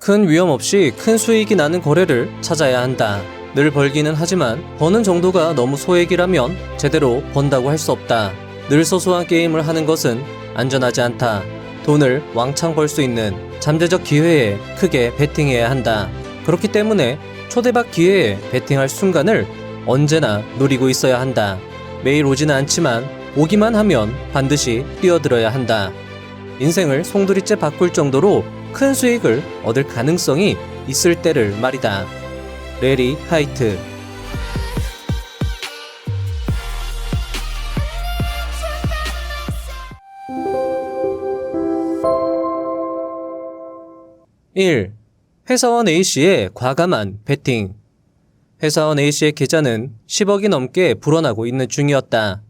큰 위험 없이 큰 수익이 나는 거래를 찾아야 한다. 늘 벌기는 하지만 버는 정도가 너무 소액이라면 제대로 번다고 할 수 없다. 늘 소소한 게임을 하는 것은 안전하지 않다. 돈을 왕창 벌 수 있는 잠재적 기회에 크게 베팅해야 한다. 그렇기 때문에 초대박 기회에 베팅할 순간을 언제나 노리고 있어야 한다. 매일 오지는 않지만 오기만 하면 반드시 뛰어들어야 한다. 인생을 송두리째 바꿀 정도로 큰 수익을 얻을 가능성이 있을 때를 말이다. 레리 하이트. (1) 회사원 A씨의 과감한 베팅. 회사원 A씨의 계좌는 10억이 넘게 불어나고 있는 중이었다.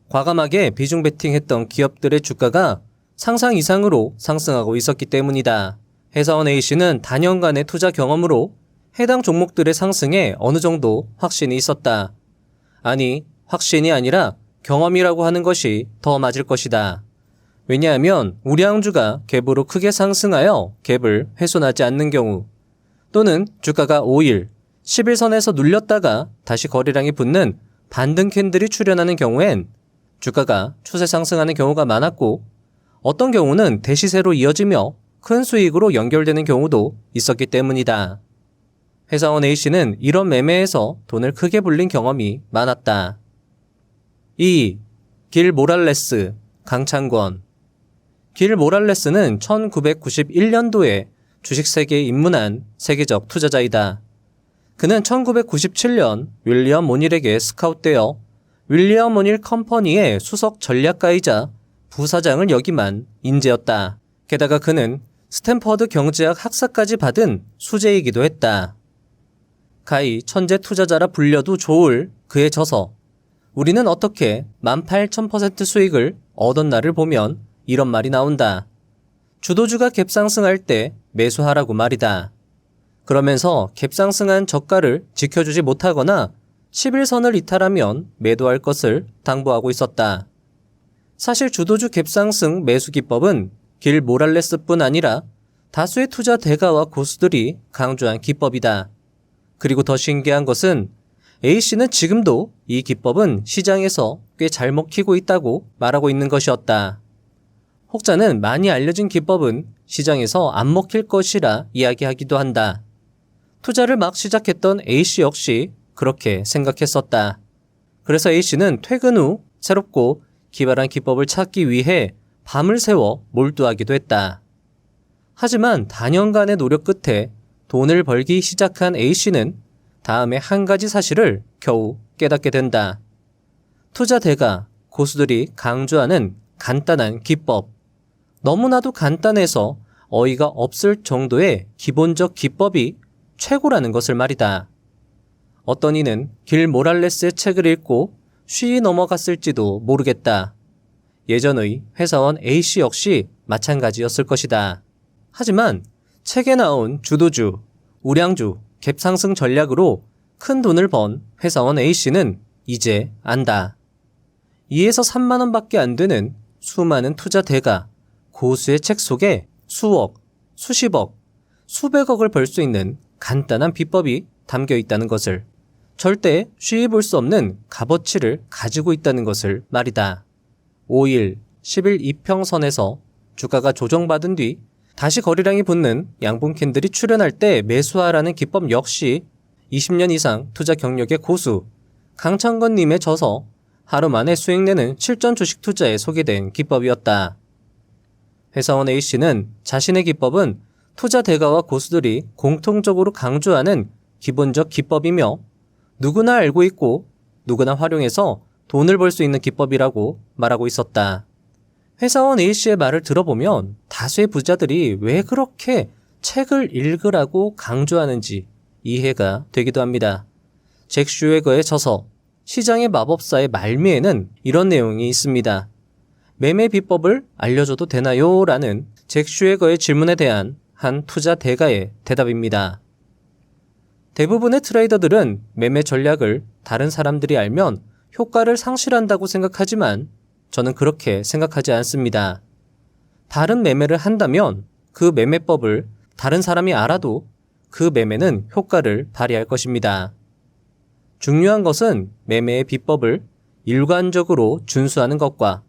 과감하게 비중 베팅했던 기업들의 주가가 상상 이상으로 상승하고 있었기 때문이다. 회사원 A씨는 단연간의 투자 경험으로 해당 종목들의 상승에 어느 정도 확신이 있었다. 아니, 확신이 아니라 경험이라고 하는 것이 더 맞을 것이다. 왜냐하면 우량주가 갭으로 크게 상승하여 갭을 훼손하지 않는 경우, 또는 주가가 5일, 10일선에서 눌렸다가 다시 거래량이 붙는 반등 캔들이 출현하는 경우엔 주가가 추세 상승하는 경우가 많았고, 어떤 경우는 대시세로 이어지며 큰 수익으로 연결되는 경우도 있었기 때문이다. 회사원 A씨는 이런 매매에서 돈을 크게 불린 경험이 많았다. 2. 길 모랄레스, 강창권. 길 모랄레스는 1991년도에 주식 세계에 입문한 세계적 투자자이다. 그는 1997년 윌리엄 오닐에게 스카웃되어 윌리엄 오닐 컴퍼니의 수석 전략가이자 부사장을 역임한 인재였다. 게다가 그는 스탠퍼드 경제학 학사까지 받은 수재이기도 했다. 가히 천재 투자자라 불려도 좋을 그의 저서 우리는 어떻게 18,000% 수익을 얻었나를 보면 이런 말이 나온다. 주도주가 갭상승할 때 매수하라고 말이다. 그러면서 갭상승한 저가를 지켜주지 못하거나 11선을 이탈하면 매도할 것을 당부하고 있었다. 사실 주도주 갭상승 매수 기법은 길 모랄레스뿐 아니라 다수의 투자 대가와 고수들이 강조한 기법이다. 그리고 더 신기한 것은 A씨는 지금도 이 기법은 시장에서 꽤 잘 먹히고 있다고 말하고 있는 것이었다. 혹자는 많이 알려진 기법은 시장에서 안 먹힐 것이라 이야기하기도 한다. 투자를 막 시작했던 A씨 역시 그렇게 생각했었다. 그래서 A씨는 퇴근 후 새롭고 기발한 기법을 찾기 위해 밤을 새워 몰두하기도 했다. 하지만 단연간의 노력 끝에 돈을 벌기 시작한 A씨는 다음에 한 가지 사실을 겨우 깨닫게 된다. 투자 대가, 고수들이 강조하는 간단한 기법. 너무나도 간단해서 어이가 없을 정도의 기본적 기법이 최고라는 것을 말이다. 어떤 이는 길 모랄레스의 책을 읽고 쉬이 넘어갔을지도 모르겠다. 예전의 회사원 A씨 역시 마찬가지였을 것이다. 하지만 책에 나온 주도주, 우량주, 갭상승 전략으로 큰 돈을 번 회사원 A씨는 이제 안다. 2에서 3만 원밖에 안 되는 수많은 투자 대가, 고수의 책 속에 수억, 수십억, 수백억을 벌 수 있는 간단한 비법이 담겨 있다는 것을, 절대 쉬이 볼 수 없는 값어치를 가지고 있다는 것을 말이다. 5일, 10일 이평선에서 주가가 조정받은 뒤 다시 거래량이 붙는 양봉 캔들이 출현할 때 매수하라는 기법 역시 20년 이상 투자 경력의 고수 강창건님의 저서 하루 만에 수익 내는 실전 주식 투자에 소개된 기법이었다. 회사원 A씨는 자신의 기법은 투자 대가와 고수들이 공통적으로 강조하는 기본적 기법이며 누구나 알고 있고 누구나 활용해서 돈을 벌 수 있는 기법이라고 말하고 있었다. 회사원 A씨의 말을 들어보면 다수의 부자들이 왜 그렇게 책을 읽으라고 강조하는지 이해가 되기도 합니다. 잭 슈웨거의 저서 시장의 마법사의 말미에는 이런 내용이 있습니다. 매매 비법을 알려줘도 되나요? 라는 잭 슈웨거의 질문에 대한 한 투자 대가의 대답입니다. 대부분의 트레이더들은 매매 전략을 다른 사람들이 알면 효과를 상실한다고 생각하지만 저는 그렇게 생각하지 않습니다. 다른 매매를 한다면 그 매매법을 다른 사람이 알아도 그 매매는 효과를 발휘할 것입니다. 중요한 것은 매매의 비법을 일관적으로 준수하는 것과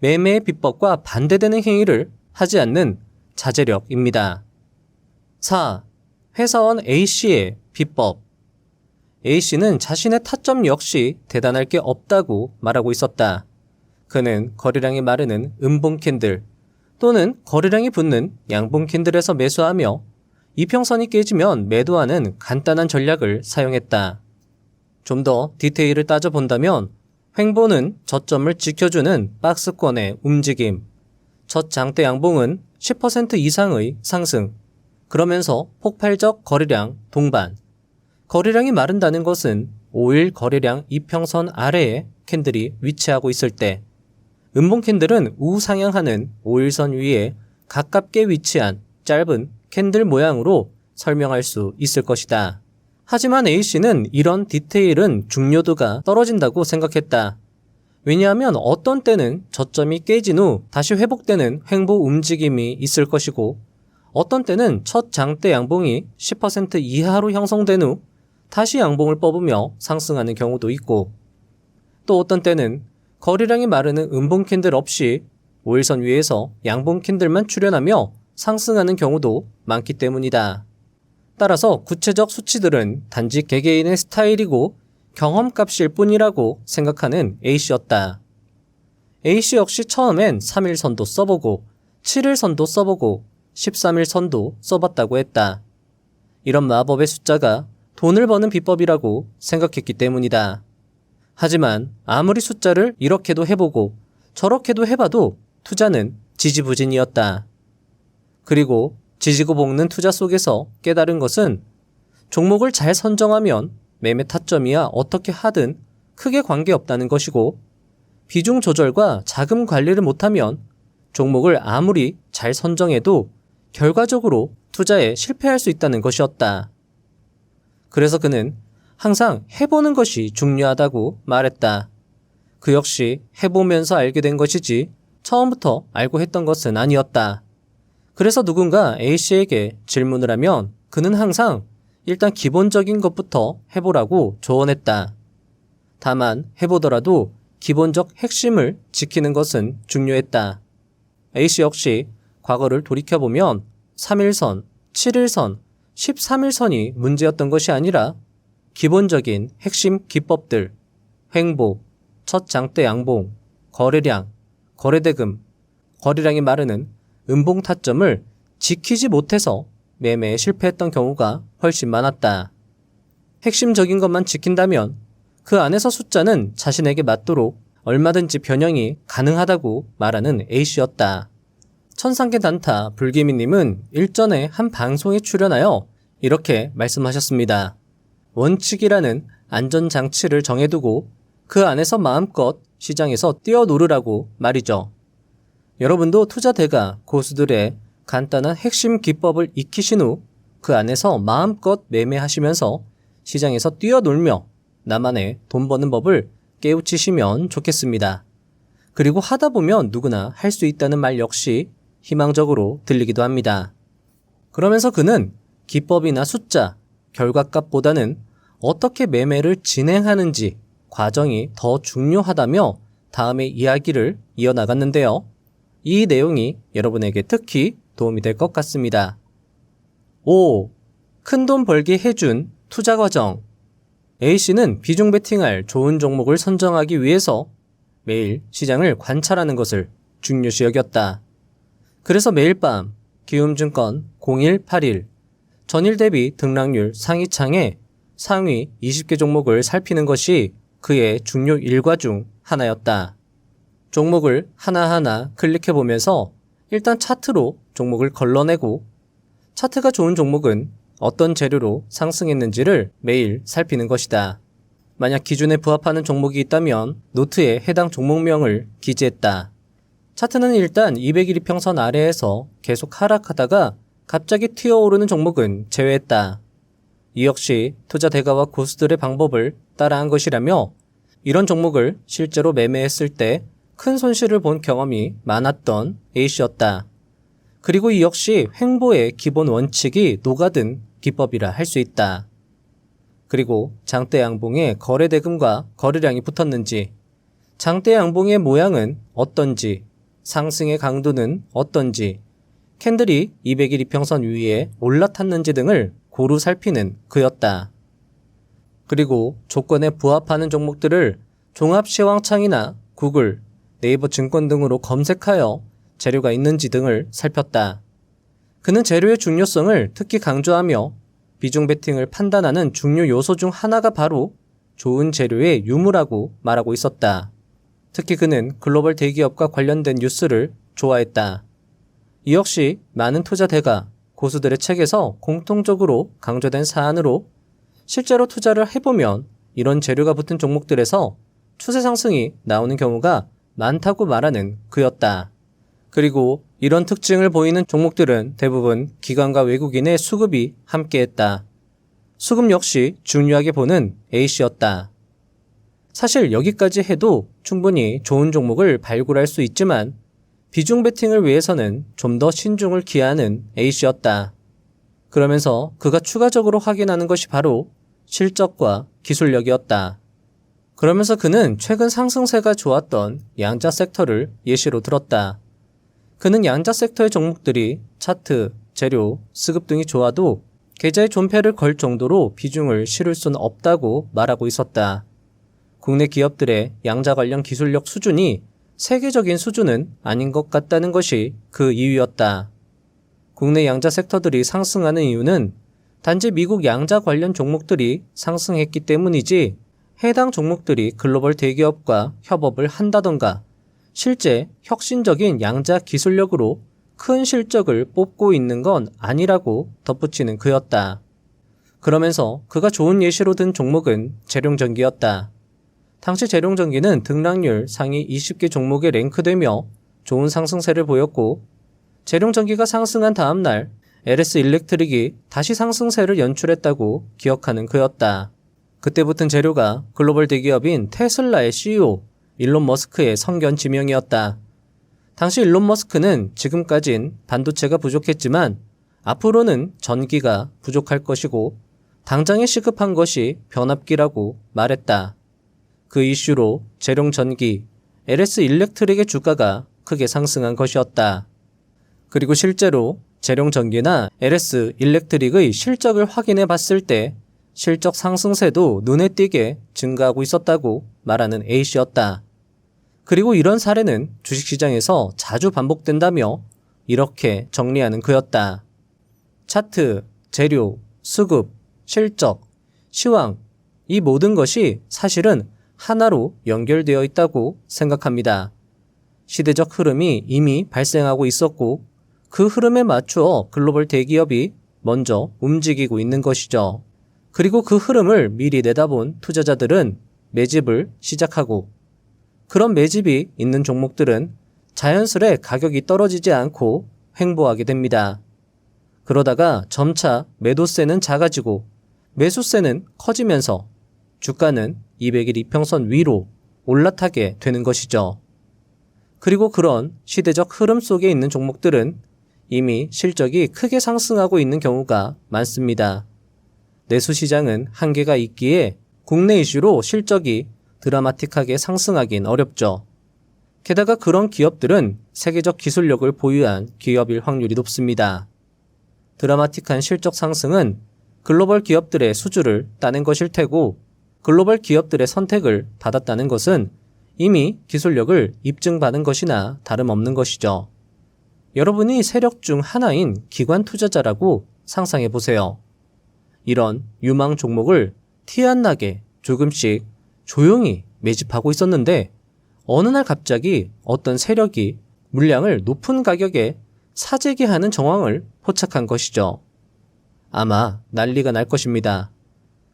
매매의 비법과 반대되는 행위를 하지 않는 자제력입니다. 4. 회사원 A씨의 비법. A씨는 자신의 타점 역시 대단할 게 없다고 말하고 있었다. 그는 거래량이 마르는 음봉 캔들 또는 거래량이 붙는 양봉 캔들에서 매수하며 이평선이 깨지면 매도하는 간단한 전략을 사용했다. 좀 더 디테일을 따져본다면 횡보는 저점을 지켜주는 박스권의 움직임, 첫 장대 양봉은 10% 이상의 상승, 그러면서 폭발적 거래량 동반, 거래량이 마른다는 것은 5일 거래량 이평선 아래에 캔들이 위치하고 있을 때, 음봉 캔들은 우상향하는 5일선 위에 가깝게 위치한 짧은 캔들 모양으로 설명할 수 있을 것이다. 하지만 A씨는 이런 디테일은 중요도가 떨어진다고 생각했다. 왜냐하면 어떤 때는 저점이 깨진 후 다시 회복되는 횡보 움직임이 있을 것이고 어떤 때는 첫 장대 양봉이 10% 이하로 형성된 후 다시 양봉을 뽑으며 상승하는 경우도 있고 또 어떤 때는 거래량이 마르는 음봉 캔들 없이 5일선 위에서 양봉 캔들만 출현하며 상승하는 경우도 많기 때문이다. 따라서 구체적 수치들은 단지 개개인의 스타일이고 경험값일 뿐이라고 생각하는 A씨였다. A씨 역시 처음엔 3일선도 써보고 7일선도 써보고 13일선도 써봤다고 했다. 이런 마법의 숫자가 돈을 버는 비법이라고 생각했기 때문이다. 하지만 아무리 숫자를 이렇게도 해보고 저렇게도 해봐도 투자는 지지부진이었다. 그리고 지지고 볶는 투자 속에서 깨달은 것은 종목을 잘 선정하면 매매 타점이야 어떻게 하든 크게 관계없다는 것이고 비중 조절과 자금 관리를 못하면 종목을 아무리 잘 선정해도 결과적으로 투자에 실패할 수 있다는 것이었다. 그래서 그는 항상 해보는 것이 중요하다고 말했다. 그 역시 해보면서 알게 된 것이지 처음부터 알고 했던 것은 아니었다. 그래서 누군가 A씨에게 질문을 하면 그는 항상 일단 기본적인 것부터 해보라고 조언했다. 다만 해보더라도 기본적 핵심을 지키는 것은 중요했다. A씨 역시 과거를 돌이켜보면 3일선, 7일선, 13일선이 문제였던 것이 아니라 기본적인 핵심 기법들, 횡보, 첫 장대 양봉, 거래량, 거래대금, 거래량이 마르는 음봉 타점을 지키지 못해서 매매에 실패했던 경우가 훨씬 많았다. 핵심적인 것만 지킨다면 그 안에서 숫자는 자신에게 맞도록 얼마든지 변형이 가능하다고 말하는 A씨였다. 천상계 단타 불기미님은 일전에 한 방송에 출연하여 이렇게 말씀하셨습니다. 원칙이라는 안전장치를 정해두고 그 안에서 마음껏 시장에서 뛰어노르라고 말이죠. 여러분도 투자 대가 고수들의 간단한 핵심 기법을 익히신 후 그 안에서 마음껏 매매하시면서 시장에서 뛰어놀며 나만의 돈 버는 법을 깨우치시면 좋겠습니다. 그리고 하다 보면 누구나 할 수 있다는 말 역시 희망적으로 들리기도 합니다. 그러면서 그는 기법이나 숫자, 결과값보다는 어떻게 매매를 진행하는지 과정이 더 중요하다며 다음의 이야기를 이어나갔는데요. 이 내용이 여러분에게 특히 도움이 될 것 같습니다. 5. 큰돈 벌게 해준 투자 과정. A씨는 비중 베팅할 좋은 종목을 선정하기 위해서 매일 시장을 관찰하는 것을 중요시 여겼다. 그래서 매일 밤 기움증권 0181 전일 대비 등락률 상위창에 상위 20개 종목을 살피는 것이 그의 중요 일과 중 하나였다. 종목을 하나하나 클릭해보면서 일단 차트로 종목을 걸러내고 차트가 좋은 종목은 어떤 재료로 상승했는지를 매일 살피는 것이다. 만약 기준에 부합하는 종목이 있다면 노트에 해당 종목명을 기재했다. 차트는 일단 200일 이평선 아래에서 계속 하락하다가 갑자기 튀어오르는 종목은 제외했다. 이 역시 투자 대가와 고수들의 방법을 따라한 것이라며 이런 종목을 실제로 매매했을 때 큰 손실을 본 경험이 많았던 A씨였다. 그리고 이 역시 횡보의 기본 원칙이 녹아든 기법이라 할 수 있다. 그리고 장대 양봉에 거래 대금과 거래량이 붙었는지, 장대 양봉의 모양은 어떤지, 상승의 강도는 어떤지, 캔들이 200일 이평선 위에 올라탔는지 등을 고루 살피는 그였다. 그리고 조건에 부합하는 종목들을 종합시황창이나 구글, 네이버 증권 등으로 검색하여 재료가 있는지 등을 살폈다. 그는 재료의 중요성을 특히 강조하며 비중 베팅을 판단하는 중요 요소 중 하나가 바로 좋은 재료의 유무라고 말하고 있었다. 특히 그는 글로벌 대기업과 관련된 뉴스를 좋아했다. 이 역시 많은 투자대가 고수들의 책에서 공통적으로 강조된 사안으로 실제로 투자를 해보면 이런 재료가 붙은 종목들에서 추세 상승이 나오는 경우가 많다고 말하는 그였다. 그리고 이런 특징을 보이는 종목들은 대부분 기관과 외국인의 수급이 함께했다. 수급 역시 중요하게 보는 A씨였다. 사실 여기까지 해도 충분히 좋은 종목을 발굴할 수 있지만 비중 베팅을 위해서는 좀 더 신중을 기하는 A씨였다. 그러면서 그가 추가적으로 확인하는 것이 바로 실적과 기술력이었다. 그러면서 그는 최근 상승세가 좋았던 양자 섹터를 예시로 들었다. 그는 양자 섹터의 종목들이 차트, 재료, 수급 등이 좋아도 계좌에 존폐를 걸 정도로 비중을 실을 수는 없다고 말하고 있었다. 국내 기업들의 양자 관련 기술력 수준이 세계적인 수준은 아닌 것 같다는 것이 그 이유였다. 국내 양자 섹터들이 상승하는 이유는 단지 미국 양자 관련 종목들이 상승했기 때문이지 해당 종목들이 글로벌 대기업과 협업을 한다던가 실제 혁신적인 양자 기술력으로 큰 실적을 뽑고 있는 건 아니라고 덧붙이는 그였다. 그러면서 그가 좋은 예시로 든 종목은 재룡전기였다. 당시 재룡전기는 등락률 상위 20개 종목에 랭크되며 좋은 상승세를 보였고 재룡전기가 상승한 다음날 LS 일렉트릭이 다시 상승세를 연출했다고 기억하는 그였다. 그때 붙은 재료가 글로벌 대기업인 테슬라의 CEO 일론 머스크의 성견 지명이었다. 당시 일론 머스크는 지금까진 반도체가 부족했지만 앞으로는 전기가 부족할 것이고 당장에 시급한 것이 변압기라고 말했다. 그 이슈로 재룡전기, LS 일렉트릭의 주가가 크게 상승한 것이었다. 그리고 실제로 재룡전기나 LS 일렉트릭의 실적을 확인해 봤을 때 실적 상승세도 눈에 띄게 증가하고 있었다고 말하는 A씨였다. 그리고 이런 사례는 주식시장에서 자주 반복된다며 이렇게 정리하는 그였다. 차트, 재료, 수급, 실적, 시황, 이 모든 것이 사실은 하나로 연결되어 있다고 생각합니다. 시대적 흐름이 이미 발생하고 있었고 그 흐름에 맞추어 글로벌 대기업이 먼저 움직이고 있는 것이죠. 그리고 그 흐름을 미리 내다본 투자자들은 매집을 시작하고 그런 매집이 있는 종목들은 자연스레 가격이 떨어지지 않고 횡보하게 됩니다. 그러다가 점차 매도세는 작아지고 매수세는 커지면서 주가는 200일 이평선 위로 올라타게 되는 것이죠. 그리고 그런 시대적 흐름 속에 있는 종목들은 이미 실적이 크게 상승하고 있는 경우가 많습니다. 내수시장은 한계가 있기에 국내 이슈로 실적이 드라마틱하게 상승하긴 어렵죠. 게다가 그런 기업들은 세계적 기술력을 보유한 기업일 확률이 높습니다. 드라마틱한 실적 상승은 글로벌 기업들의 수주를 따낸 것일 테고 글로벌 기업들의 선택을 받았다는 것은 이미 기술력을 입증받은 것이나 다름없는 것이죠. 여러분이 세력 중 하나인 기관 투자자라고 상상해 보세요. 이런 유망 종목을 티 안 나게 조금씩 조용히 매집하고 있었는데 어느 날 갑자기 어떤 세력이 물량을 높은 가격에 사재기하는 정황을 포착한 것이죠. 아마 난리가 날 것입니다.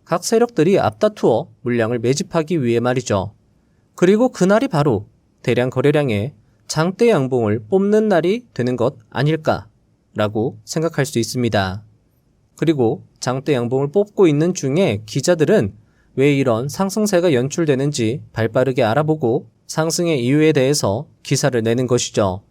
각 세력들이 앞다투어 물량을 매집하기 위해 말이죠. 그리고 그날이 바로 대량 거래량의 장대 양봉을 뽑는 날이 되는 것 아닐까라고 생각할 수 있습니다. 그리고 장대 양봉을 뽑고 있는 중에 기자들은 왜 이런 상승세가 연출되는지 발빠르게 알아보고 상승의 이유에 대해서 기사를 내는 것이죠.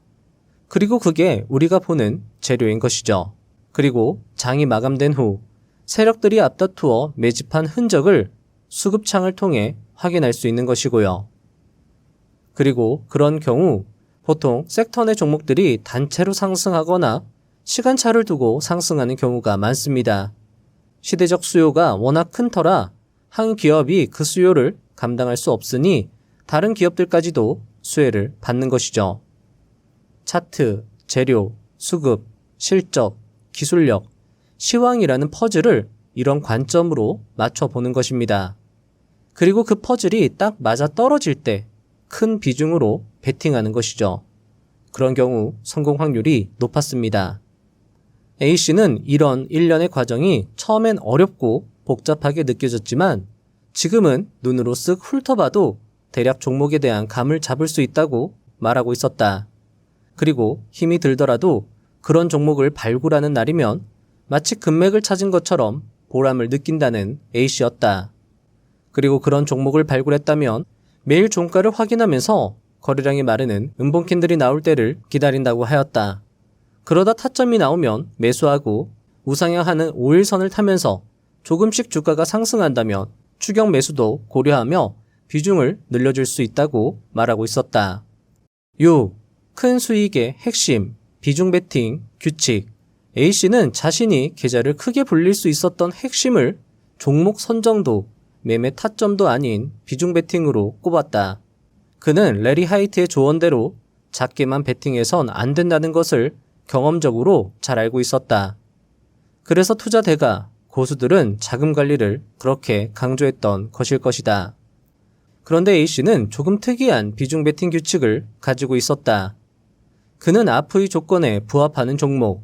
그리고 그게 우리가 보는 재료인 것이죠. 그리고 장이 마감된 후 세력들이 앞다투어 매집한 흔적을 수급창을 통해 확인할 수 있는 것이고요. 그리고 그런 경우 보통 섹터 내 종목들이 단체로 상승하거나 시간차를 두고 상승하는 경우가 많습니다. 시대적 수요가 워낙 큰 터라 한 기업이 그 수요를 감당할 수 없으니 다른 기업들까지도 수혜를 받는 것이죠. 차트, 재료, 수급, 실적, 기술력, 시황이라는 퍼즐을 이런 관점으로 맞춰보는 것입니다. 그리고 그 퍼즐이 딱 맞아 떨어질 때 큰 비중으로 베팅하는 것이죠. 그런 경우 성공 확률이 높았습니다. A씨는 이런 일련의 과정이 처음엔 어렵고 복잡하게 느껴졌지만 지금은 눈으로 쓱 훑어봐도 대략 종목에 대한 감을 잡을 수 있다고 말하고 있었다. 그리고 힘이 들더라도 그런 종목을 발굴하는 날이면 마치 금맥을 찾은 것처럼 보람을 느낀다는 A씨였다. 그리고 그런 종목을 발굴했다면 매일 종가를 확인하면서 거래량이 마르는 음봉 캔들이 나올 때를 기다린다고 하였다. 그러다 타점이 나오면 매수하고 우상향하는 5일선을 타면서 조금씩 주가가 상승한다면 추격 매수도 고려하며 비중을 늘려줄 수 있다고 말하고 있었다. 6. 큰 수익의 핵심, 비중 베팅, 규칙. A씨는 자신이 계좌를 크게 불릴 수 있었던 핵심을 종목 선정도, 매매 타점도 아닌 비중 베팅으로 꼽았다. 그는 레리 하이트의 조언대로 작게만 베팅해선 안 된다는 것을 경험적으로 잘 알고 있었다. 그래서 투자대가, 고수들은 자금 관리를 그렇게 강조했던 것일 것이다. 그런데 A씨는 조금 특이한 비중 베팅 규칙을 가지고 있었다. 그는 앞의 조건에 부합하는 종목,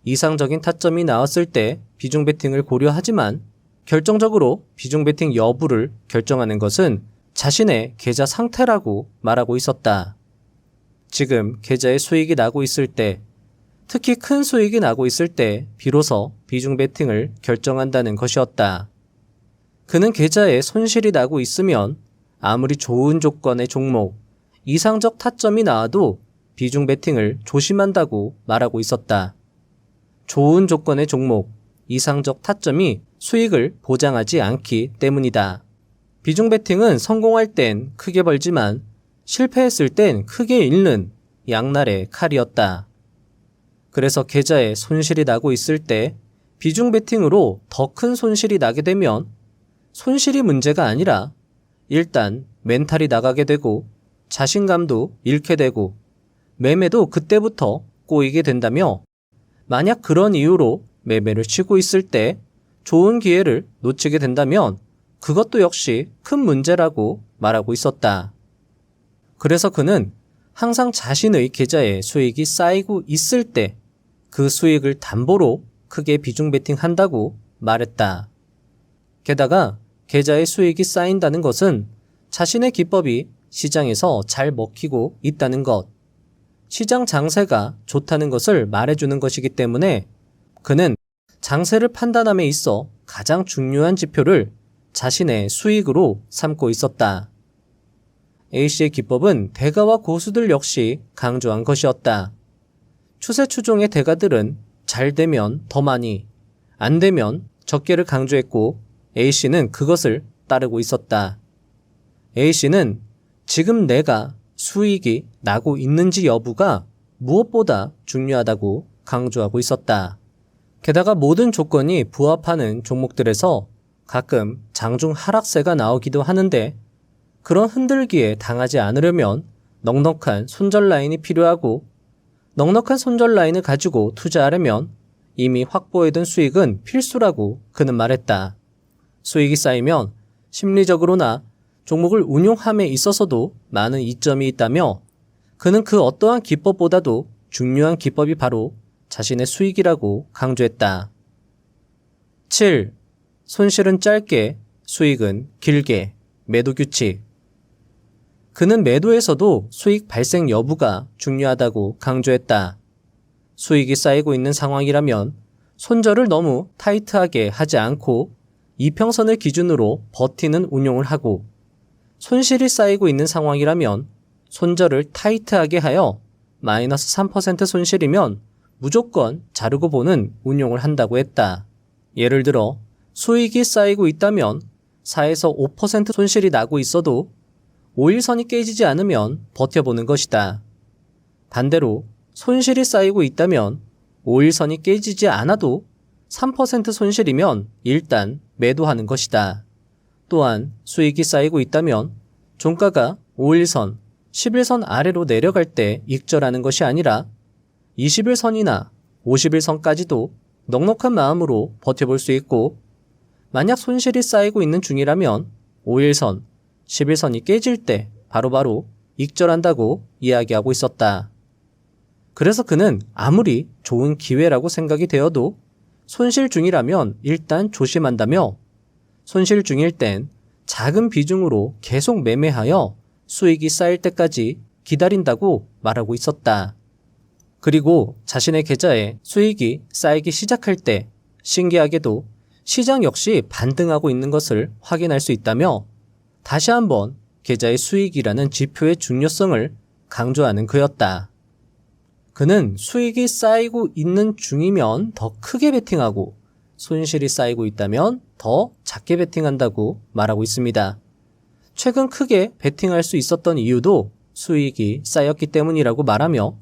이상적인 타점이 나왔을 때 비중 베팅을 고려하지만 결정적으로 비중 베팅 여부를 결정하는 것은 자신의 계좌 상태라고 말하고 있었다. 지금 계좌에 수익이 나고 있을 때, 특히 큰 수익이 나고 있을 때 비로소 비중 베팅을 결정한다는 것이었다. 그는 계좌에 손실이 나고 있으면 아무리 좋은 조건의 종목, 이상적 타점이 나와도 비중 베팅을 조심한다고 말하고 있었다. 좋은 조건의 종목, 이상적 타점이 수익을 보장하지 않기 때문이다. 비중 베팅은 성공할 땐 크게 벌지만 실패했을 땐 크게 잃는 양날의 칼이었다. 그래서 계좌에 손실이 나고 있을 때 비중 베팅으로 더 큰 손실이 나게 되면 손실이 문제가 아니라 일단 멘탈이 나가게 되고 자신감도 잃게 되고 매매도 그때부터 꼬이게 된다며 만약 그런 이유로 매매를 쉬고 있을 때 좋은 기회를 놓치게 된다면 그것도 역시 큰 문제라고 말하고 있었다. 그래서 그는 항상 자신의 계좌에 수익이 쌓이고 있을 때 그 수익을 담보로 크게 비중 베팅한다고 말했다. 게다가 계좌에 수익이 쌓인다는 것은 자신의 기법이 시장에서 잘 먹히고 있다는 것, 시장 장세가 좋다는 것을 말해주는 것이기 때문에 그는 장세를 판단함에 있어 가장 중요한 지표를 자신의 수익으로 삼고 있었다. A씨의 기법은 대가와 고수들 역시 강조한 것이었다. 추세 추종의 대가들은 잘 되면 더 많이, 안 되면 적게를 강조했고 A씨는 그것을 따르고 있었다. A씨는 지금 내가 수익이 나고 있는지 여부가 무엇보다 중요하다고 강조하고 있었다. 게다가 모든 조건이 부합하는 종목들에서 가끔 장중 하락세가 나오기도 하는데 그런 흔들기에 당하지 않으려면 넉넉한 손절 라인이 필요하고 넉넉한 손절 라인을 가지고 투자하려면 이미 확보해둔 수익은 필수라고 그는 말했다. 수익이 쌓이면 심리적으로나 종목을 운용함에 있어서도 많은 이점이 있다며 그는 그 어떠한 기법보다도 중요한 기법이 바로 자신의 수익이라고 강조했다. 7. 손실은 짧게, 수익은 길게. 매도 규칙. 그는 매도에서도 수익 발생 여부가 중요하다고 강조했다. 수익이 쌓이고 있는 상황이라면 손절을 너무 타이트하게 하지 않고 이평선을 기준으로 버티는 운용을 하고 손실이 쌓이고 있는 상황이라면 손절을 타이트하게 하여 마이너스 3% 손실이면 무조건 자르고 보는 운용을 한다고 했다. 예를 들어 수익이 쌓이고 있다면 4에서 5% 손실이 나고 있어도 5일선이 깨지지 않으면 버텨보는 것이다. 반대로 손실이 쌓이고 있다면 5일선이 깨지지 않아도 3% 손실이면 일단 매도하는 것이다. 또한 수익이 쌓이고 있다면 종가가 5일선, 10일선 아래로 내려갈 때 익절하는 것이 아니라 20일선이나 50일선까지도 넉넉한 마음으로 버텨볼 수 있고, 만약 손실이 쌓이고 있는 중이라면 5일선, 10일선이 깨질 때 바로바로 익절한다고 이야기하고 있었다. 그래서 그는 아무리 좋은 기회라고 생각이 되어도 손실 중이라면 일단 조심한다며, 손실 중일 땐 작은 비중으로 계속 매매하여 수익이 쌓일 때까지 기다린다고 말하고 있었다. 그리고 자신의 계좌에 수익이 쌓이기 시작할 때 신기하게도 시장 역시 반등하고 있는 것을 확인할 수 있다며, 다시 한번 계좌의 수익이라는 지표의 중요성을 강조하는 그였다. 그는 수익이 쌓이고 있는 중이면 더 크게 베팅하고 손실이 쌓이고 있다면 더 작게 베팅한다고 말하고 있습니다. 최근 크게 베팅할 수 있었던 이유도 수익이 쌓였기 때문이라고 말하며,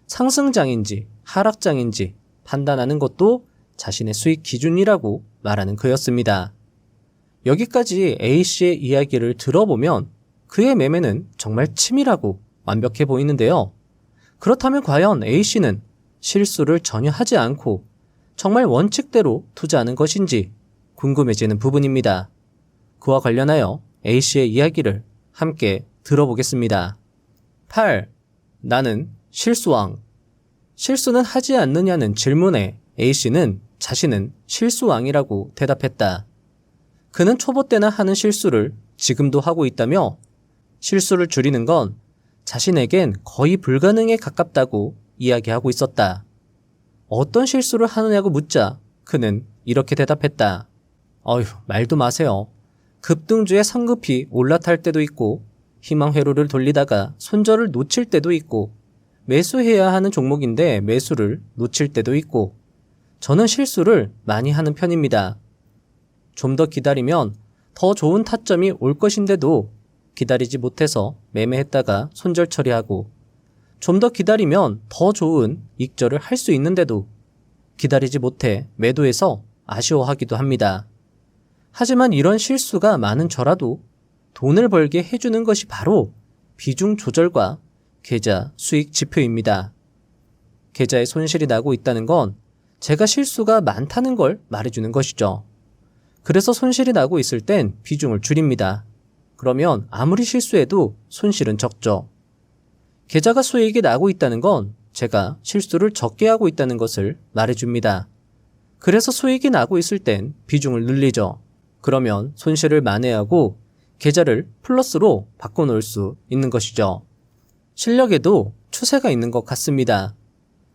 상승장인지 하락장인지 판단하는 것도 자신의 수익 기준이라고 말하는 그였습니다. 여기까지 A씨의 이야기를 들어보면 그의 매매는 정말 치밀하고 완벽해 보이는데요. 그렇다면 과연 A씨는 실수를 전혀 하지 않고 정말 원칙대로 투자하는 것인지 궁금해지는 부분입니다. 그와 관련하여 A씨의 이야기를 함께 들어보겠습니다. 8. 나는 실수왕. 실수는 하지 않느냐는 질문에 A씨는 자신은 실수왕이라고 대답했다. 그는 초보 때나 하는 실수를 지금도 하고 있다며, 실수를 줄이는 건 자신에겐 거의 불가능에 가깝다고 이야기하고 있었다. 어떤 실수를 하느냐고 묻자 그는 이렇게 대답했다. 말도 마세요. 급등주에 성급히 올라탈 때도 있고, 희망 회로를 돌리다가 손절을 놓칠 때도 있고, 매수해야 하는 종목인데 매수를 놓칠 때도 있고, 저는 실수를 많이 하는 편입니다. 좀 더 기다리면 더 좋은 타점이 올 것인데도 기다리지 못해서 매매했다가 손절 처리하고, 좀 더 기다리면 더 좋은 익절을 할 수 있는데도 기다리지 못해 매도해서 아쉬워하기도 합니다. 하지만 이런 실수가 많은 저라도 돈을 벌게 해주는 것이 바로 비중 조절과 계좌 수익 지표입니다. 계좌에 손실이 나고 있다는 건 제가 실수가 많다는 걸 말해주는 것이죠. 그래서 손실이 나고 있을 땐 비중을 줄입니다. 그러면 아무리 실수해도 손실은 적죠. 계좌가 수익이 나고 있다는 건 제가 실수를 적게 하고 있다는 것을 말해줍니다. 그래서 수익이 나고 있을 땐 비중을 늘리죠. 그러면 손실을 만회하고 계좌를 플러스로 바꿔놓을 수 있는 것이죠. 실력에도 추세가 있는 것 같습니다.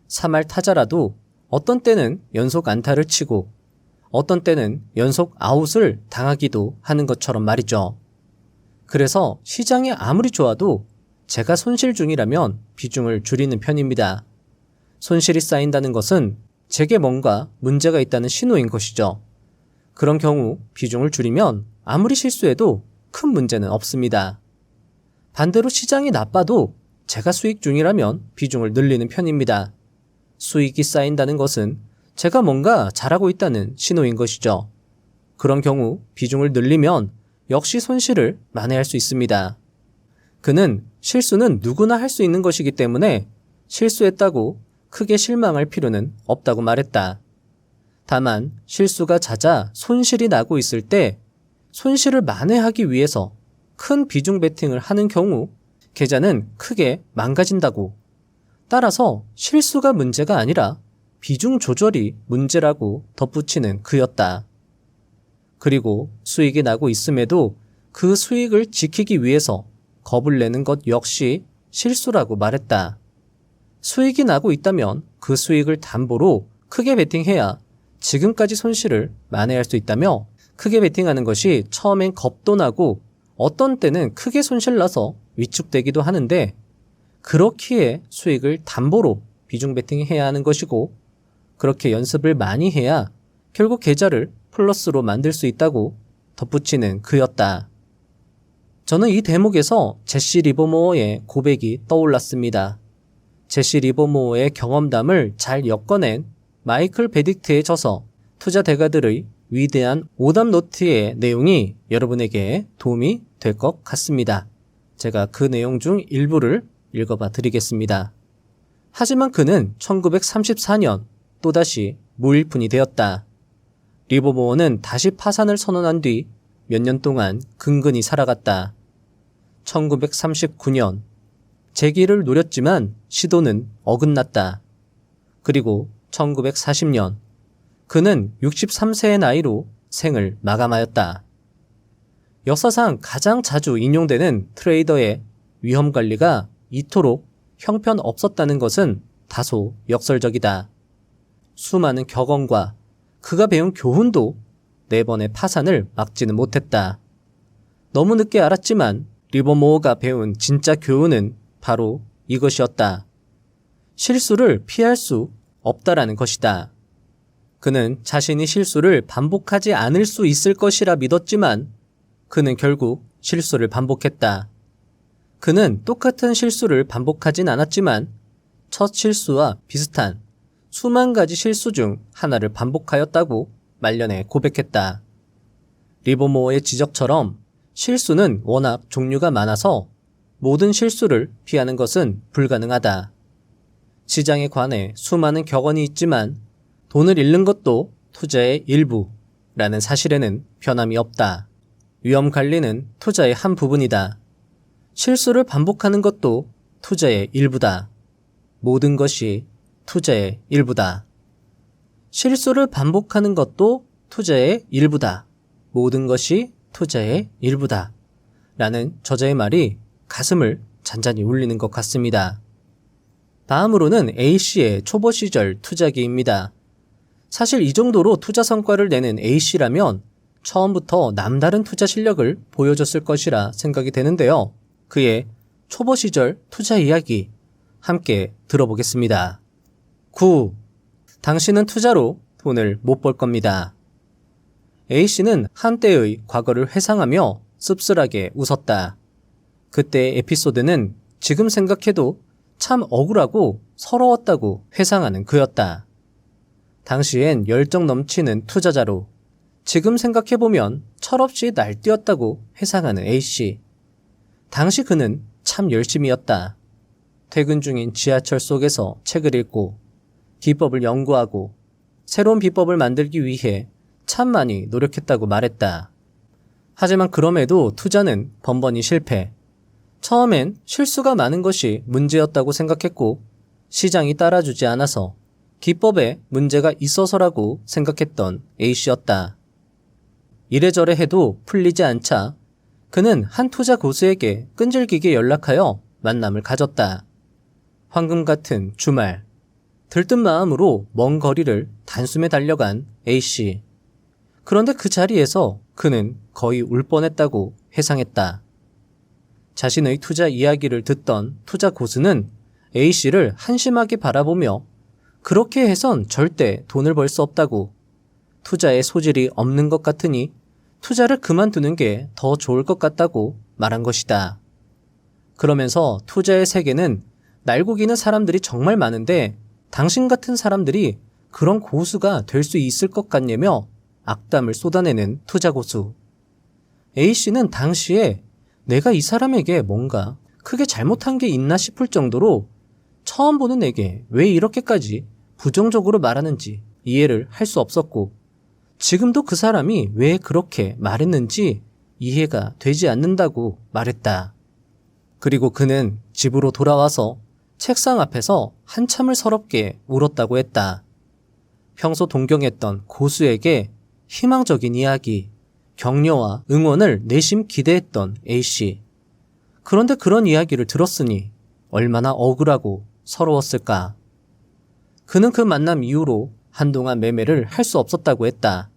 3할 타자라도 어떤 때는 연속 안타를 치고 어떤 때는 연속 아웃을 당하기도 하는 것처럼 말이죠. 그래서 시장이 아무리 좋아도 제가 손실 중이라면 비중을 줄이는 편입니다. 손실이 쌓인다는 것은 제게 뭔가 문제가 있다는 신호인 것이죠. 그런 경우 비중을 줄이면 아무리 실수해도 큰 문제는 없습니다. 반대로 시장이 나빠도 제가 수익 중이라면 비중을 늘리는 편입니다. 수익이 쌓인다는 것은 제가 뭔가 잘하고 있다는 신호인 것이죠. 그런 경우 비중을 늘리면 역시 손실을 만회할 수 있습니다. 그는 실수는 누구나 할 수 있는 것이기 때문에 실수했다고 크게 실망할 필요는 없다고 말했다. 다만 실수가 잦아 손실이 나고 있을 때 손실을 만회하기 위해서 큰 비중 베팅을 하는 경우 계좌는 크게 망가진다고, 따라서 실수가 문제가 아니라 비중 조절이 문제라고 덧붙이는 그였다. 그리고 수익이 나고 있음에도 그 수익을 지키기 위해서 겁을 내는 것 역시 실수라고 말했다. 수익이 나고 있다면 그 수익을 담보로 크게 베팅해야 지금까지 손실을 만회할 수 있다며, 크게 베팅하는 것이 처음엔 겁도 나고 어떤 때는 크게 손실나서 위축되기도 하는데, 그렇기에 수익을 담보로 비중 베팅해야 하는 것이고, 그렇게 연습을 많이 해야 결국 계좌를 플러스로 만들 수 있다고 덧붙이는 그였다. 저는 이 대목에서 제시 리버모어의 고백이 떠올랐습니다. 제시 리버모어의 경험담을 잘 엮어낸 마이클 베딕트의 저서 투자 대가들의 위대한 오답 노트의 내용이 여러분에게 도움이 될 것 같습니다. 제가 그 내용 중 일부를 읽어봐 드리겠습니다. 하지만 그는 1934년 또다시 무일푼이 되었다. 리버모어는 다시 파산을 선언한 뒤 몇 년 동안 근근히 살아갔다. 1939년 재기를 노렸지만 시도는 어긋났다. 그리고 1940년 그는 63세의 나이로 생을 마감하였다. 역사상 가장 자주 인용되는 트레이더의 위험 관리가 이토록 형편없었다는 것은 다소 역설적이다. 수많은 격언과 그가 배운 교훈도 4번의 파산을 막지는 못했다. 너무 늦게 알았지만 리버모어가 배운 진짜 교훈은 바로 이것이었다. 실수를 피할 수 없다라는 것이다. 그는 자신이 실수를 반복하지 않을 수 있을 것이라 믿었지만 그는 결국 실수를 반복했다. 그는 똑같은 실수를 반복하진 않았지만 첫 실수와 비슷한 수만 가지 실수 중 하나를 반복하였다고 말년에 고백했다. 리버모어의 지적처럼 실수는 워낙 종류가 많아서 모든 실수를 피하는 것은 불가능하다. 시장에 관해 수많은 격언이 있지만 돈을 잃는 것도 투자의 일부라는 사실에는 변함이 없다. 위험 관리는 투자의 한 부분이다. 실수를 반복하는 것도 투자의 일부다. 모든 것이 투자의 일부다. 실수를 반복하는 것도 투자의 일부다. 모든 것이 투자의 일부다. 라는 저자의 말이 가슴을 잔잔히 울리는 것 같습니다. 다음으로는 A씨의 초보 시절 투자기입니다. 사실 이 정도로 투자 성과를 내는 A씨라면 처음부터 남다른 투자 실력을 보여줬을 것이라 생각이 되는데요. 그의 초보 시절 투자 이야기 함께 들어보겠습니다. 9. 당신은 투자로 돈을 못 벌 겁니다. A씨는 한때의 과거를 회상하며 씁쓸하게 웃었다. 그때의 에피소드는 지금 생각해도 참 억울하고 서러웠다고 회상하는 그였다. 당시엔 열정 넘치는 투자자로 지금 생각해보면 철없이 날뛰었다고 회상하는 A씨. 당시 그는 참 열심이었다. 퇴근 중인 지하철 속에서 책을 읽고 기법을 연구하고 새로운 비법을 만들기 위해 참 많이 노력했다고 말했다. 하지만 그럼에도 투자는 번번이 실패. 처음엔 실수가 많은 것이 문제였다고 생각했고 시장이 따라주지 않아서 기법에 문제가 있어서라고 생각했던 A씨였다. 이래저래 해도 풀리지 않자 그는 한 투자 고수에게 끈질기게 연락하여 만남을 가졌다. 황금 같은 주말, 들뜬 마음으로 먼 거리를 단숨에 달려간 A씨. 그런데 그 자리에서 그는 거의 울 뻔했다고 회상했다. 자신의 투자 이야기를 듣던 투자 고수는 A씨를 한심하게 바라보며 그렇게 해선 절대 돈을 벌 수 없다고, 투자에 소질이 없는 것 같으니 투자를 그만두는 게 더 좋을 것 같다고 말한 것이다. 그러면서 투자의 세계는 날고 기는 사람들이 정말 많은데 당신 같은 사람들이 그런 고수가 될 수 있을 것 같냐며 악담을 쏟아내는 투자 고수. A씨는 당시에 내가 이 사람에게 뭔가 크게 잘못한 게 있나 싶을 정도로 처음 보는 내게 왜 이렇게까지 부정적으로 말하는지 이해를 할 수 없었고 지금도 그 사람이 왜 그렇게 말했는지 이해가 되지 않는다고 말했다. 그리고 그는 집으로 돌아와서 책상 앞에서 한참을 서럽게 울었다고 했다. 평소 동경했던 고수에게 희망적인 이야기, 격려와 응원을 내심 기대했던 A씨. 그런데 그런 이야기를 들었으니 얼마나 억울하고 서러웠을까. 그는 그 만남 이후로 한동안 매매를 할 수 없었다고 했다.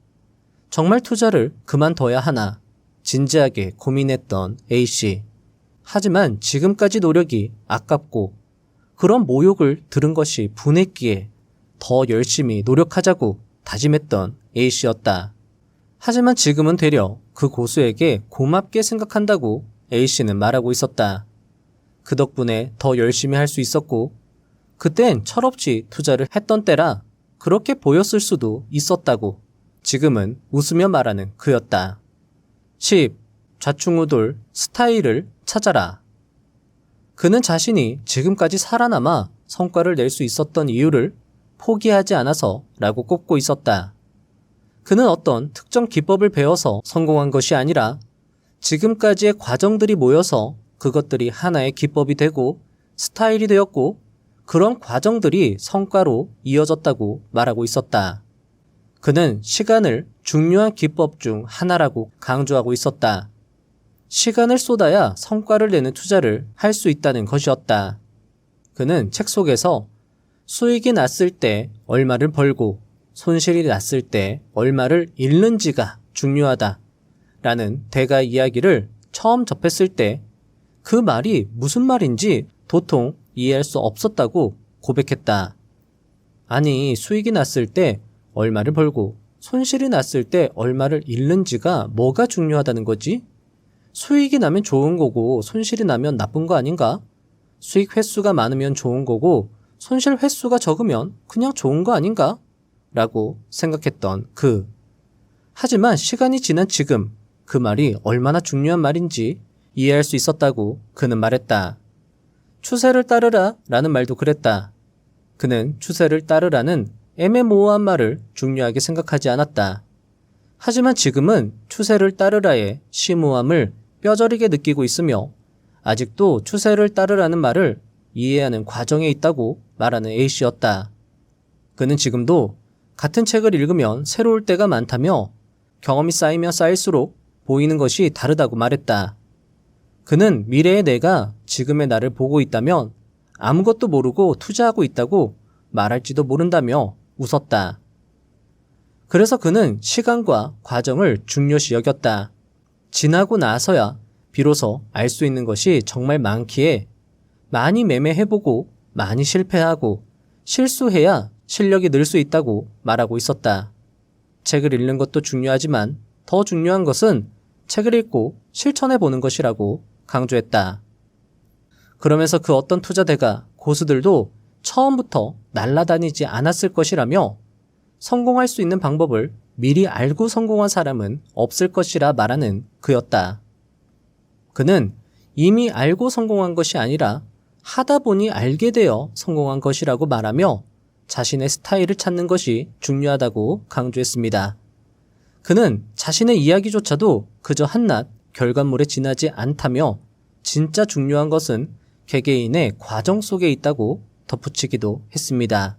정말 투자를 그만둬야 하나 진지하게 고민했던 A씨. 하지만 지금까지 노력이 아깝고 그런 모욕을 들은 것이 분했기에 더 열심히 노력하자고 다짐했던 A씨였다. 하지만 지금은 되려 그 고수에게 고맙게 생각한다고 A씨는 말하고 있었다. 그 덕분에 더 열심히 할 수 있었고 그땐 철없이 투자를 했던 때라 그렇게 보였을 수도 있었다고 지금은 웃으며 말하는 그였다. 10. 좌충우돌 스타일을 찾아라. 그는 자신이 지금까지 살아남아 성과를 낼 수 있었던 이유를 포기하지 않아서 라고 꼽고 있었다. 그는 어떤 특정 기법을 배워서 성공한 것이 아니라 지금까지의 과정들이 모여서 그것들이 하나의 기법이 되고 스타일이 되었고 그런 과정들이 성과로 이어졌다고 말하고 있었다. 그는 시간을 중요한 기법 중 하나라고 강조하고 있었다. 시간을 쏟아야 성과를 내는 투자를 할 수 있다는 것이었다. 그는 책 속에서 수익이 났을 때 얼마를 벌고 손실이 났을 때 얼마를 잃는지가 중요하다 라는 대가 이야기를 처음 접했을 때 그 말이 무슨 말인지 도통 이해할 수 없었다고 고백했다. 아니, 수익이 났을 때 얼마를 벌고 손실이 났을 때 얼마를 잃는지가 뭐가 중요하다는 거지? 수익이 나면 좋은 거고 손실이 나면 나쁜 거 아닌가? 수익 횟수가 많으면 좋은 거고 손실 횟수가 적으면 그냥 좋은 거 아닌가? 라고 생각했던 그. 하지만 시간이 지난 지금 그 말이 얼마나 중요한 말인지 이해할 수 있었다고 그는 말했다. 추세를 따르라 라는 말도 그랬다. 그는 추세를 따르라는 애매모호한 말을 중요하게 생각하지 않았다. 하지만 지금은 추세를 따르라의 심오함을 뼈저리게 느끼고 있으며 아직도 추세를 따르라는 말을 이해하는 과정에 있다고 말하는 A씨였다. 그는 지금도 같은 책을 읽으면 새로울 때가 많다며 경험이 쌓이면 쌓일수록 보이는 것이 다르다고 말했다. 그는 미래의 내가 지금의 나를 보고 있다면 아무것도 모르고 투자하고 있다고 말할지도 모른다며 웃었다. 그래서 그는 시간과 과정을 중요시 여겼다. 지나고 나서야 비로소 알 수 있는 것이 정말 많기에 많이 매매해보고 많이 실패하고 실수해야 실력이 늘 수 있다고 말하고 있었다. 책을 읽는 것도 중요하지만 더 중요한 것은 책을 읽고 실천해보는 것이라고 강조했다. 그러면서 그 어떤 투자대가 고수들도 처음부터 날아다니지 않았을 것이라며 성공할 수 있는 방법을 미리 알고 성공한 사람은 없을 것이라 말하는 그였다. 그는 이미 알고 성공한 것이 아니라 하다 보니 알게 되어 성공한 것이라고 말하며 자신의 스타일을 찾는 것이 중요하다고 강조했습니다. 그는 자신의 이야기조차도 그저 한낱 결과물에 지나지 않다며 진짜 중요한 것은 개개인의 과정 속에 있다고 덧붙이기도 했습니다.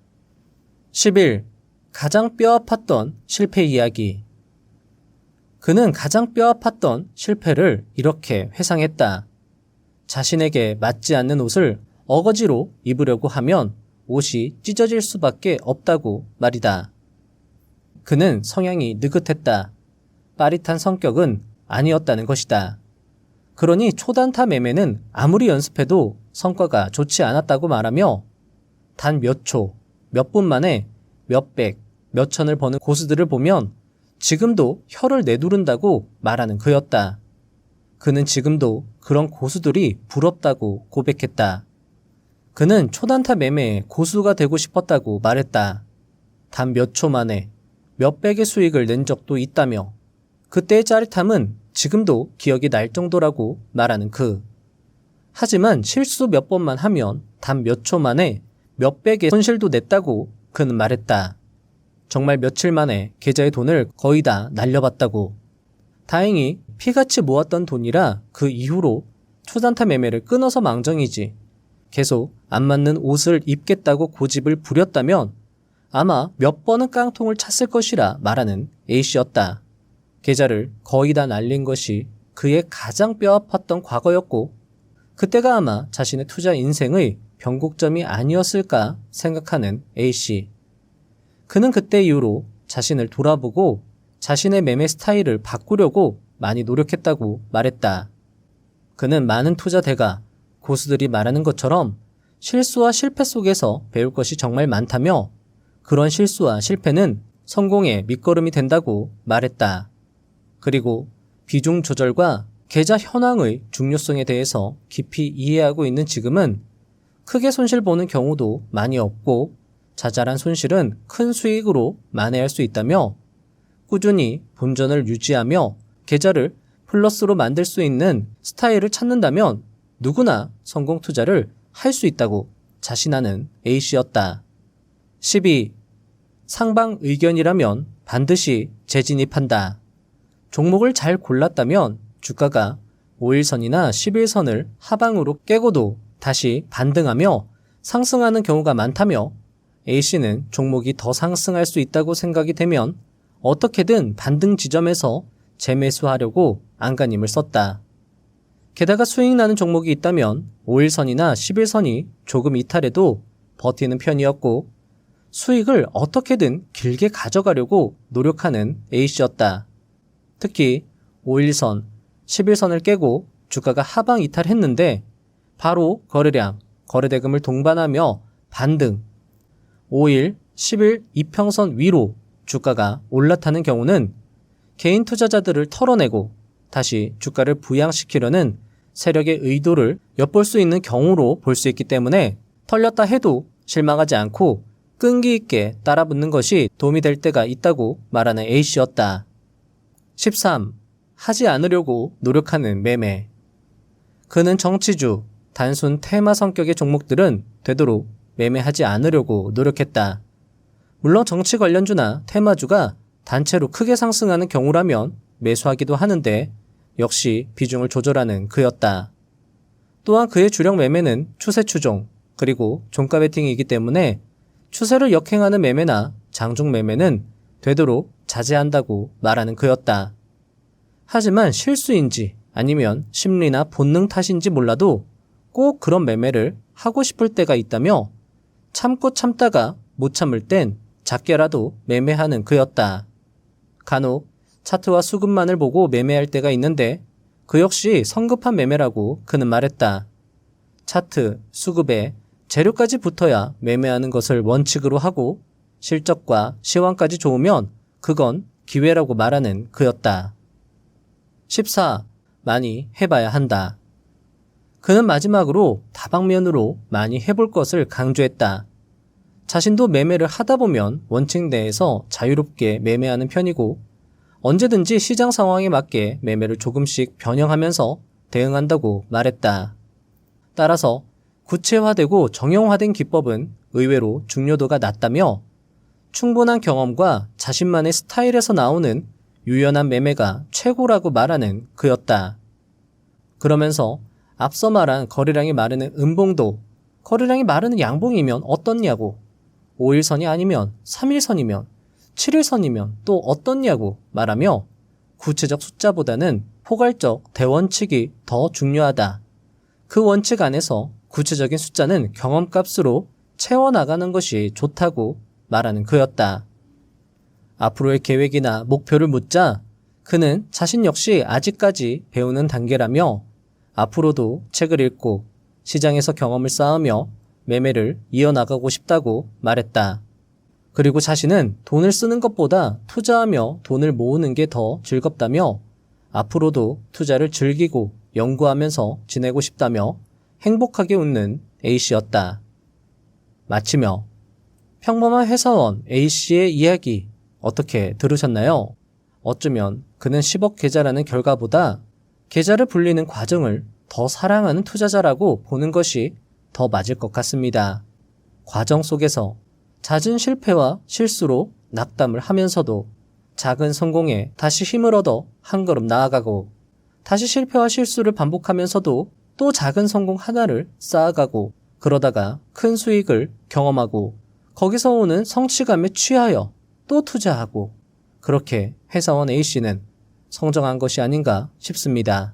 11. 가장 뼈아팠던 실패 이야기. 그는 가장 뼈아팠던 실패를 이렇게 회상했다. 자신에게 맞지 않는 옷을 어거지로 입으려고 하면 옷이 찢어질 수밖에 없다고 말이다. 그는 성향이 느긋했다. 빠릿한 성격은 아니었다는 것이다. 그러니 초단타 매매는 아무리 연습해도 성과가 좋지 않았다고 말하며 단 몇 초, 몇 분 만에 몇백, 몇천을 버는 고수들을 보면 지금도 혀를 내두른다고 말하는 그였다. 그는 지금도 그런 고수들이 부럽다고 고백했다. 그는 초단타 매매의 고수가 되고 싶었다고 말했다. 단 몇 초 만에 몇백의 수익을 낸 적도 있다며 그때의 짜릿함은 지금도 기억이 날 정도라고 말하는 그. 하지만 실수 몇 번만 하면 단 몇 초 만에 몇백의 손실도 냈다고 그는 말했다. 정말 며칠 만에 계좌의 돈을 거의 다 날려봤다고. 다행히 피같이 모았던 돈이라 그 이후로 초단타 매매를 끊어서 망정이지 계속 안 맞는 옷을 입겠다고 고집을 부렸다면 아마 몇 번은 깡통을 찼을 것이라 말하는 A씨였다. 계좌를 거의 다 날린 것이 그의 가장 뼈아팠던 과거였고 그때가 아마 자신의 투자 인생의 변곡점이 아니었을까 생각하는 A씨. 그는 그때 이후로 자신을 돌아보고 자신의 매매 스타일을 바꾸려고 많이 노력했다고 말했다. 그는 많은 투자대가 고수들이 말하는 것처럼 실수와 실패 속에서 배울 것이 정말 많다며 그런 실수와 실패는 성공의 밑거름이 된다고 말했다. 그리고 비중 조절과 계좌 현황의 중요성에 대해서 깊이 이해하고 있는 지금은 크게 손실 보는 경우도 많이 없고 자잘한 손실은 큰 수익으로 만회할 수 있다며 꾸준히 본전을 유지하며 계좌를 플러스로 만들 수 있는 스타일을 찾는다면 누구나 성공 투자를 할 수 있다고 자신하는 A씨였다. 12. 상방 의견이라면 반드시 재진입한다. 종목을 잘 골랐다면 주가가 5일선이나 10일선을 하방으로 깨고도 다시 반등하며 상승하는 경우가 많다며 A씨는 종목이 더 상승할 수 있다고 생각이 되면 어떻게든 반등 지점에서 재매수하려고 안간힘을 썼다. 게다가 수익 나는 종목이 있다면 5일선이나 10일선이 조금 이탈해도 버티는 편이었고 수익을 어떻게든 길게 가져가려고 노력하는 A씨였다. 특히 5일선, 10일선을 깨고 주가가 하방 이탈했는데 바로 거래량, 거래대금을 동반하며 반등, 5일, 10일 이평선 위로 주가가 올라타는 경우는 개인 투자자들을 털어내고 다시 주가를 부양시키려는 세력의 의도를 엿볼 수 있는 경우로 볼 수 있기 때문에 털렸다 해도 실망하지 않고 끈기 있게 따라붙는 것이 도움이 될 때가 있다고 말하는 A씨였다. 13. 하지 않으려고 노력하는 매매. 그는 정치주, 단순 테마 성격의 종목들은 되도록 매매하지 않으려고 노력했다. 물론 정치 관련주나 테마주가 단체로 크게 상승하는 경우라면 매수하기도 하는데 역시 비중을 조절하는 그였다. 또한 그의 주력 매매는 추세 추종, 그리고 종가 베팅이기 때문에 추세를 역행하는 매매나 장중 매매는 되도록 자제한다고 말하는 그였다. 하지만 실수인지 아니면 심리나 본능 탓인지 몰라도 꼭 그런 매매를 하고 싶을 때가 있다며 참고 참다가 못 참을 땐 작게라도 매매하는 그였다. 간혹 차트와 수급만을 보고 매매할 때가 있는데 그 역시 성급한 매매라고 그는 말했다. 차트, 수급에 재료까지 붙어야 매매하는 것을 원칙으로 하고 실적과 시황까지 좋으면 그건 기회라고 말하는 그였다. 14. 많이 해봐야 한다. 그는 마지막으로 다방면으로 많이 해볼 것을 강조했다. 자신도 매매를 하다 보면 원칙 내에서 자유롭게 매매하는 편이고 언제든지 시장 상황에 맞게 매매를 조금씩 변형하면서 대응한다고 말했다. 따라서 구체화되고 정형화된 기법은 의외로 중요도가 낮다며 충분한 경험과 자신만의 스타일에서 나오는 유연한 매매가 최고라고 말하는 그였다. 그러면서 앞서 말한 거래량이 마르는 음봉도 거래량이 마르는 양봉이면 어떻냐고 5일선이 아니면 3일선이면 7일선이면 또 어떻냐고 말하며 구체적 숫자보다는 포괄적 대원칙이 더 중요하다. 그 원칙 안에서 구체적인 숫자는 경험값으로 채워나가는 것이 좋다고 말하는 그였다. 앞으로의 계획이나 목표를 묻자 그는 자신 역시 아직까지 배우는 단계라며 앞으로도 책을 읽고 시장에서 경험을 쌓으며 매매를 이어나가고 싶다고 말했다. 그리고 자신은 돈을 쓰는 것보다 투자하며 돈을 모으는 게 더 즐겁다며 앞으로도 투자를 즐기고 연구하면서 지내고 싶다며 행복하게 웃는 A씨였다. 마치며 평범한 회사원 A씨의 이야기 어떻게 들으셨나요? 어쩌면 그는 10억 계좌라는 결과보다 계좌를 불리는 과정을 더 사랑하는 투자자라고 보는 것이 더 맞을 것 같습니다. 과정 속에서 잦은 실패와 실수로 낙담을 하면서도 작은 성공에 다시 힘을 얻어 한 걸음 나아가고 다시 실패와 실수를 반복하면서도 또 작은 성공 하나를 쌓아가고 그러다가 큰 수익을 경험하고 거기서 오는 성취감에 취하여 또 투자하고 그렇게 회사원 A씨는 성장한 것이 아닌가 싶습니다.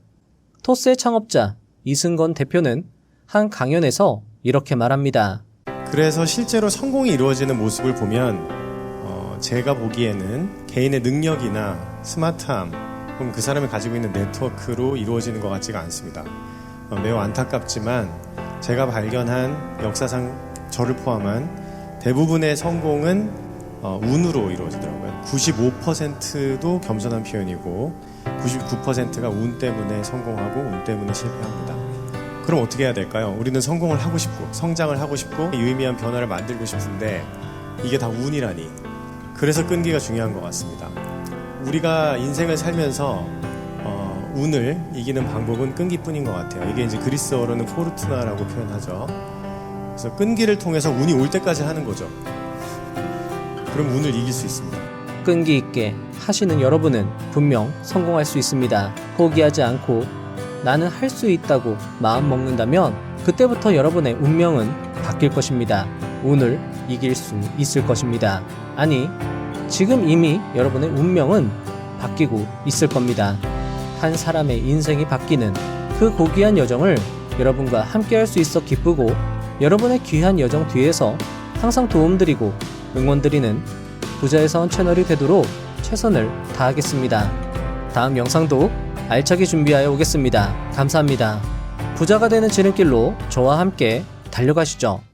토스의 창업자 이승건 대표는 한 강연에서 이렇게 말합니다. 그래서 실제로 성공이 이루어지는 모습을 보면 제가 보기에는 개인의 능력이나 스마트함 혹은 그 사람이 가지고 있는 네트워크로 이루어지는 것 같지가 않습니다. 매우 안타깝지만 제가 발견한 역사상 저를 포함한 대부분의 성공은 운으로 이루어지더라고요. 95%도 겸손한 표현이고 99%가 운 때문에 성공하고 운 때문에 실패합니다. 그럼 어떻게 해야 될까요? 우리는 성공을 하고 싶고 성장을 하고 싶고 유의미한 변화를 만들고 싶은데 이게 다 운이라니. 그래서 끈기가 중요한 것 같습니다. 우리가 인생을 살면서 운을 이기는 방법은 끈기뿐인 것 같아요. 이게 이제 그리스어로는 포르투나라고 표현하죠. 그래서 끈기를 통해서 운이 올 때까지 하는 거죠. 그럼 운을 이길 수 있습니다. 끈기 있게 하시는 여러분은 분명 성공할 수 있습니다. 포기하지 않고 나는 할 수 있다고 마음 먹는다면 그때부터 여러분의 운명은 바뀔 것입니다. 운을 이길 수 있을 것입니다. 아니, 지금 이미 여러분의 운명은 바뀌고 있을 겁니다. 한 사람의 인생이 바뀌는 그 고귀한 여정을 여러분과 함께 할 수 있어 기쁘고 여러분의 귀한 여정 뒤에서 항상 도움드리고 응원드리는 부자의 사원 채널이 되도록 최선을 다하겠습니다. 다음 영상도 알차게 준비하여 오겠습니다. 감사합니다. 부자가 되는 지름길로 저와 함께 달려가시죠.